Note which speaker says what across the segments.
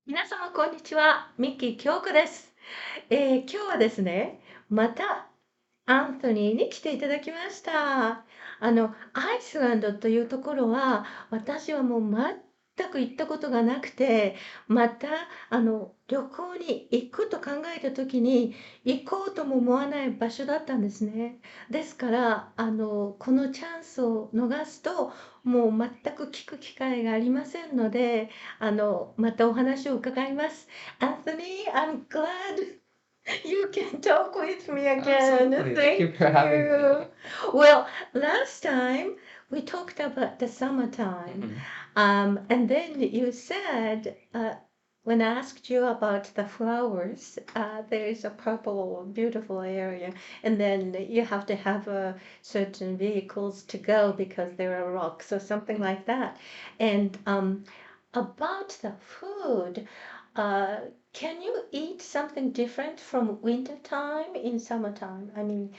Speaker 1: 皆様、こんにちは。ミッキー京子です。今日はですね、またアンソニーに来ていただきました。アイスランドというところは、私はもう全く行ったことがなくて、また、旅行に行くと考えた時に、行こうとも思わない場所だったんですね。ですから、このチャンスを逃すと、もう全く聞く機会がありませんので、またお話を伺います。Anthony, I'm glad you can talk with me again.
Speaker 2: Absolutely. Thank you
Speaker 1: Thank
Speaker 2: for having
Speaker 1: you.
Speaker 2: me.
Speaker 1: Well, last time we talked about the summertime,
Speaker 2: Mhm.
Speaker 1: and then you said, when I asked you about the flowers, there is a purple, beautiful area, and then you have to have certain vehicles to go because there are rocks or something like that. And about the food, uh, can you eat something different from winter time in summertime? I mean,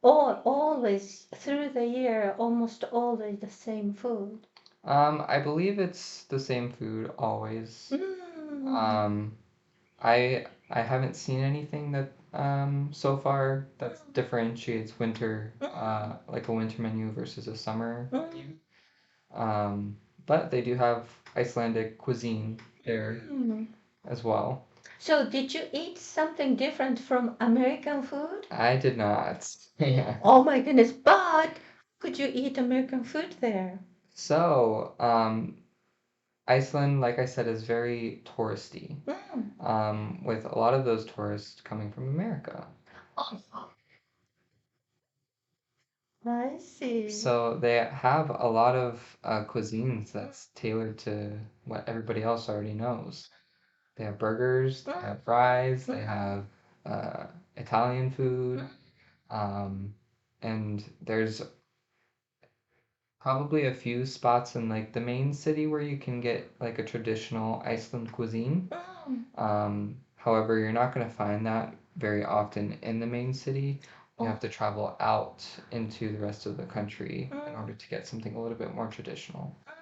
Speaker 1: always through the year, almost always the same food.
Speaker 2: I believe it's the same food always.
Speaker 1: Mm,
Speaker 2: Um, I haven't seen anything that so far that differentiates winter
Speaker 1: mm,
Speaker 2: like a winter menu versus a summer
Speaker 1: mm,
Speaker 2: menu. Um, but they do have Icelandic cuisine there
Speaker 1: mm.
Speaker 2: as well.
Speaker 1: So, did you eat something different from American food?
Speaker 2: I did not. Yeah.
Speaker 1: Oh my goodness, but could you eat American food there?
Speaker 2: So, Iceland, like I said, is very touristy,
Speaker 1: Mm.
Speaker 2: with a lot of those tourists coming from America.
Speaker 1: Oh, I see.
Speaker 2: So they have a lot of cuisines that's tailored to what everybody else already knows. They have burgers, they
Speaker 1: Mm,
Speaker 2: have fries, they
Speaker 1: mm,
Speaker 2: have uh, Italian food, um, and there's probably a few spots in like the main city where you can get like a traditional Iceland cuisine.
Speaker 1: mm.
Speaker 2: However, you're not going to find that very often in the main city. You have
Speaker 1: Oh,
Speaker 2: to travel out into the rest of the country in
Speaker 1: mm,
Speaker 2: order to get something a little bit more traditional.
Speaker 1: mm.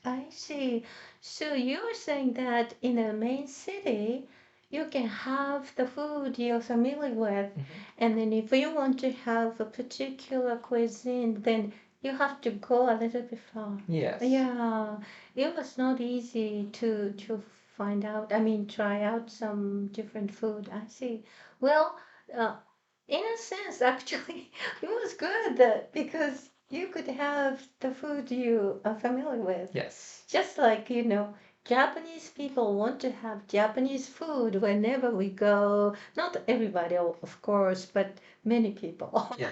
Speaker 1: I see. So you're saying that in a main city, you can have the food you're familiar with,
Speaker 2: Mhm.
Speaker 1: and then if you want to have a particular cuisine, then you have to go a little bit far.
Speaker 2: Yes.
Speaker 1: Yeah, it was not easy to find out. I mean, try out some different food. I see. Well, uh, in a sense, actually, it was good because you could have the food you are familiar with.
Speaker 2: Yes.
Speaker 1: Just like, Japanese people want to have Japanese food whenever we go. Not everybody, of course, but many people.
Speaker 2: Yeah.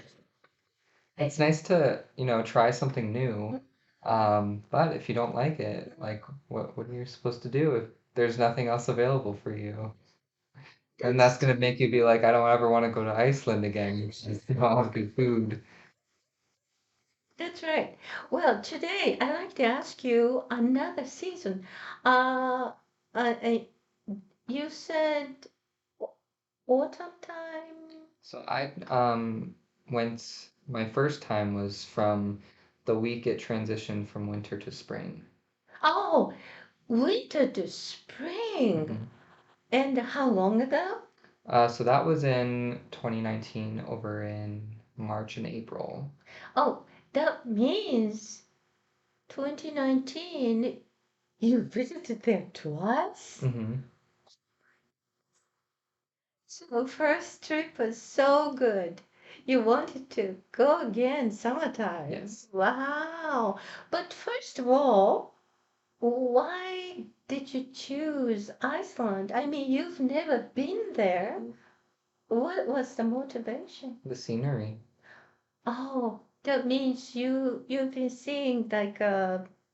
Speaker 2: It's nice to, try something new. But if you don't like it, like what are you supposed to do if there's nothing else available for you? And that's
Speaker 1: That's
Speaker 2: gonna make you be like, I don't ever want to go to Iceland again. You just don't have good food.
Speaker 1: that's right. Well, today I'd like to ask you another season. Uh, you said autumn time.
Speaker 2: So I went my first time was from the week it transitioned from winter to spring.
Speaker 1: Oh, winter to spring.
Speaker 2: Hmm.
Speaker 1: And how long ago?
Speaker 2: So that was in 2019 over in March and April.
Speaker 1: Oh, that means 2019. You visited there twice?
Speaker 2: Hmm.
Speaker 1: So first trip was so good. You wanted to go again summertime.
Speaker 2: Yes.
Speaker 1: Wow. But first of all, why did you choose Iceland? I mean, you've never been there. What was the motivation?
Speaker 2: The scenery.
Speaker 1: Oh, that means you've been seeing like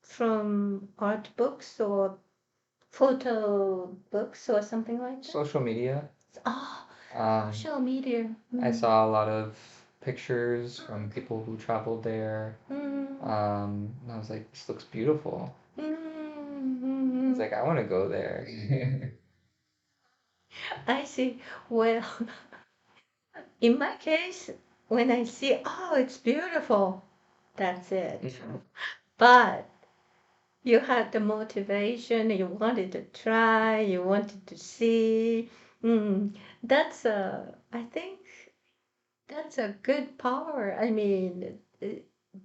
Speaker 1: from art books or photo books or something like that?
Speaker 2: Social media.
Speaker 1: Oh,
Speaker 2: Um,
Speaker 1: social media.
Speaker 2: I
Speaker 1: Mm.
Speaker 2: saw a lot of pictures from people who traveled there.
Speaker 1: Mm.
Speaker 2: And I was like, this looks beautiful. I was
Speaker 1: Mm.
Speaker 2: like, I want to go there.
Speaker 1: I see. Well, in my case, when I see, oh, it's beautiful, that's it.
Speaker 2: Mhm.
Speaker 1: But You had the motivation, you wanted to try, you wanted to see. That's I think that's a good power. I mean,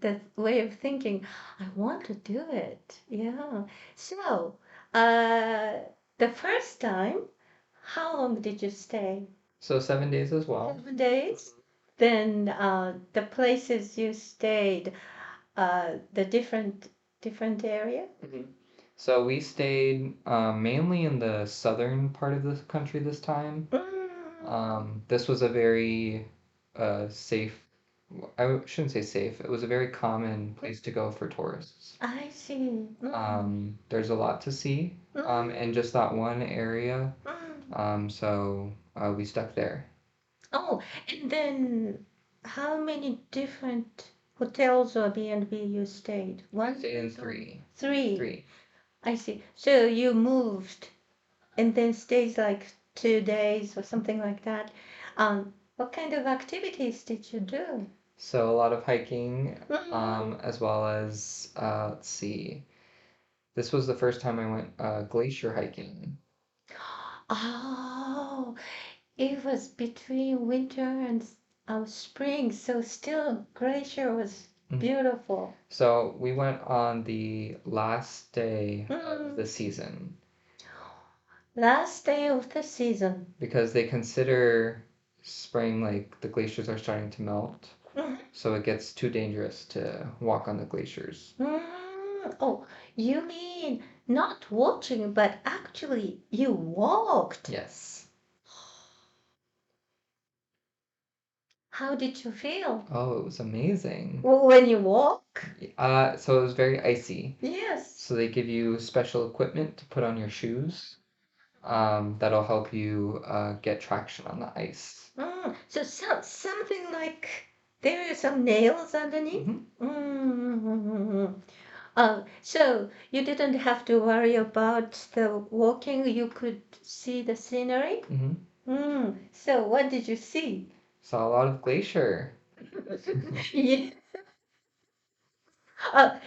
Speaker 1: that way of thinking, I want to do it. Yeah. So, uh, the first time, how long did you stay?
Speaker 2: So 7 days as well.
Speaker 1: 7 days? Then the places you stayed, the different area?
Speaker 2: Mhm. So we stayed mainly in the southern part of the country this time. This was a very safe, shouldn't say safe, it was a very common place to go for tourists.
Speaker 1: I see.
Speaker 2: There's a lot to see in just that one area. So we stuck there.
Speaker 1: Oh, and then how many different hotels or B&B you stayed?
Speaker 2: We
Speaker 1: One
Speaker 2: stayed in
Speaker 1: place or
Speaker 2: three.
Speaker 1: three?
Speaker 2: Three.
Speaker 1: I see. So you moved and then stays like 2 days or something like that. What kind of activities did you do?
Speaker 2: So a lot of hiking,
Speaker 1: Mm.
Speaker 2: as well as let's see. This was the first time I went glacier hiking.
Speaker 1: Oh, it was between winter and spring, so still glacier was
Speaker 2: Mhm.
Speaker 1: beautiful.
Speaker 2: So we went on the last day of the
Speaker 1: Mm.
Speaker 2: season
Speaker 1: Last day of the season.
Speaker 2: because they consider spring like the glaciers are starting to melt,
Speaker 1: Mhm.
Speaker 2: so it gets too dangerous to walk on the glaciers.
Speaker 1: Oh, you mean not watching, but actually you walked.
Speaker 2: Yes.
Speaker 1: How did you feel
Speaker 2: Oh, it was amazing.
Speaker 1: when you walk?
Speaker 2: So it was very icy.
Speaker 1: Yes.
Speaker 2: So they give you special equipment to put on your shoes, that'll help you get traction on the ice.
Speaker 1: So something like there are some nails underneath? Mm. So you didn't have to worry about the walking, you could see the scenery? So what did you see?
Speaker 2: Saw a lot of glacier.
Speaker 1: Yeah. Uh,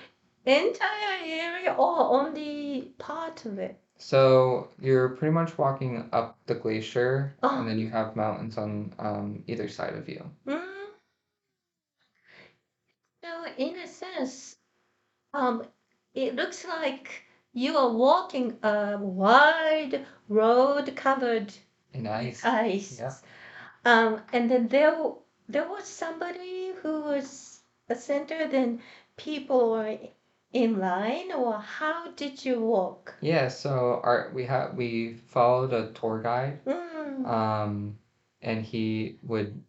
Speaker 1: Entire area or only part of it?
Speaker 2: So you're pretty much walking up the glacier, and then you
Speaker 1: Oh.
Speaker 2: have mountains on either side of you.
Speaker 1: Mm. So in a sense, um, it looks like you are walking a wide road covered
Speaker 2: In ice.
Speaker 1: ice.
Speaker 2: Yeah.
Speaker 1: And then there was somebody who was a center, then people were in line, or how did you walk?
Speaker 2: Yeah, so we followed a tour guide,
Speaker 1: Mm.
Speaker 2: and he would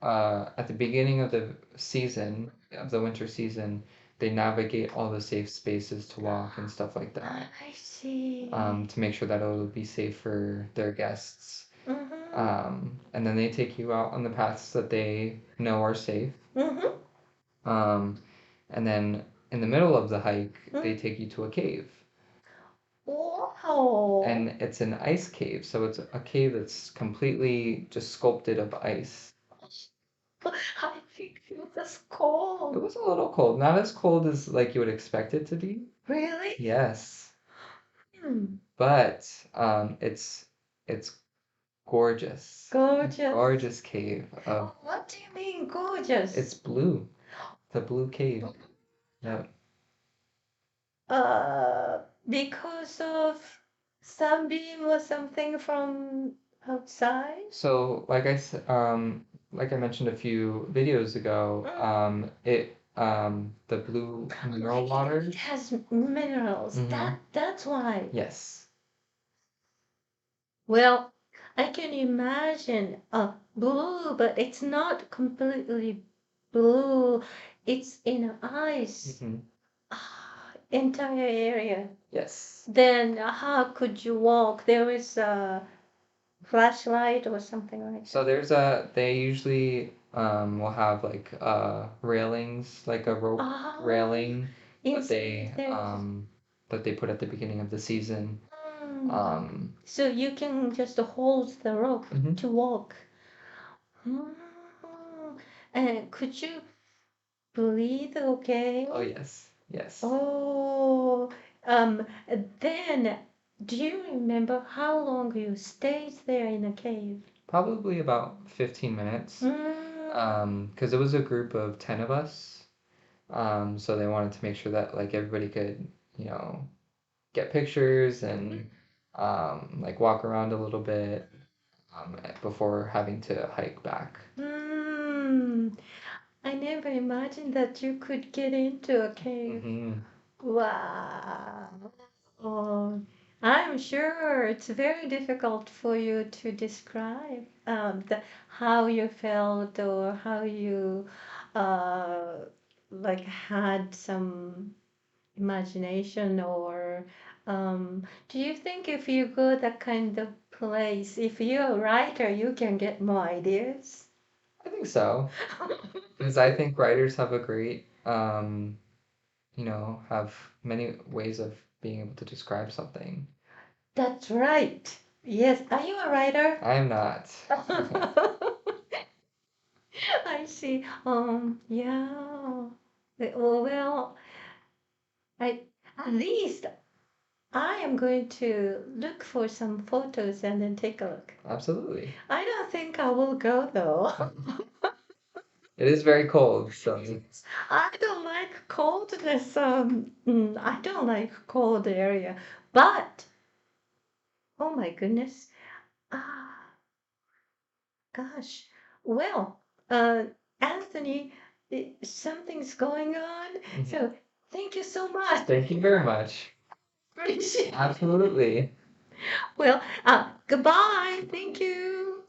Speaker 2: at the beginning of the season, of the winter season, they navigate all the safe spaces to walk and stuff like that,
Speaker 1: I see.
Speaker 2: to make sure that it'll be safe for their guests.
Speaker 1: Mm-hmm.
Speaker 2: And then they take you out on the paths that they know are safe.
Speaker 1: Mm-hmm.
Speaker 2: Um, and then in the middle of the hike, they
Speaker 1: Mm.
Speaker 2: take you to a cave.
Speaker 1: Wow.
Speaker 2: And it's an ice cave, so it's a cave that's completely just sculpted of ice.
Speaker 1: I think it was
Speaker 2: It
Speaker 1: cold.
Speaker 2: was a little cold, not as cold as like you would expect it to be.
Speaker 1: Really?
Speaker 2: Yes,
Speaker 1: Hmm.
Speaker 2: but it's gorgeous.
Speaker 1: Gorgeous.
Speaker 2: Gorgeous cave.
Speaker 1: Oh, what do you mean gorgeous?
Speaker 2: It's blue. The blue cave. Yeah.
Speaker 1: Because of sunbeam or something from outside?
Speaker 2: So like I mentioned a few videos ago, the blue mineral
Speaker 1: It
Speaker 2: waters.
Speaker 1: has minerals.
Speaker 2: Mm-hmm.
Speaker 1: That's why.
Speaker 2: Yes.
Speaker 1: Well, I can imagine blue, but it's not completely blue. It's in ice.
Speaker 2: Mm-hmm.
Speaker 1: Entire area.
Speaker 2: Yes.
Speaker 1: Then how could you walk? There is a flashlight or something like
Speaker 2: So
Speaker 1: that.
Speaker 2: they usually will have like railings, like a rope
Speaker 1: Ah,
Speaker 2: railing
Speaker 1: inside there.
Speaker 2: that they put at the beginning of the season.
Speaker 1: Mm. So you can just hold the rope
Speaker 2: Mhm.
Speaker 1: to walk. And could you breathe okay?
Speaker 2: Oh yes. Yes.
Speaker 1: Oh, um, then do you remember how long you stayed there in a cave?
Speaker 2: Probably about 15 minutes.
Speaker 1: Mm,
Speaker 2: Because it was a group of 10 of us. So they wanted to make sure that like everybody could, you know, get pictures and like walk around a little bit before having to hike back.
Speaker 1: mm, I never imagined that you could get into a cave.
Speaker 2: Hmm.
Speaker 1: Wow. Oh, I'm sure it's very difficult for you to describe how you felt or how you uh, like had some imagination or do you think if you go that kind of place, if you're a writer, you can get more ideas?
Speaker 2: I think so. Because I think writers have a great, have many ways of being able to describe something.
Speaker 1: That's right. Yes. Are you a writer?
Speaker 2: I am not.
Speaker 1: I see. Yeah. Well, I at least I am going to look for some photos and then take a look.
Speaker 2: Absolutely.
Speaker 1: I don't think I will go though.
Speaker 2: It is very cold, so
Speaker 1: I don't like coldness. I don't like cold area. But oh my goodness. Ah, gosh. Well, Anthony, something's going on.
Speaker 2: mhm.
Speaker 1: So thank you so much.
Speaker 2: Thank you very much.
Speaker 1: Appreciate it.
Speaker 2: Absolutely.
Speaker 1: Well, goodbye. Thank you.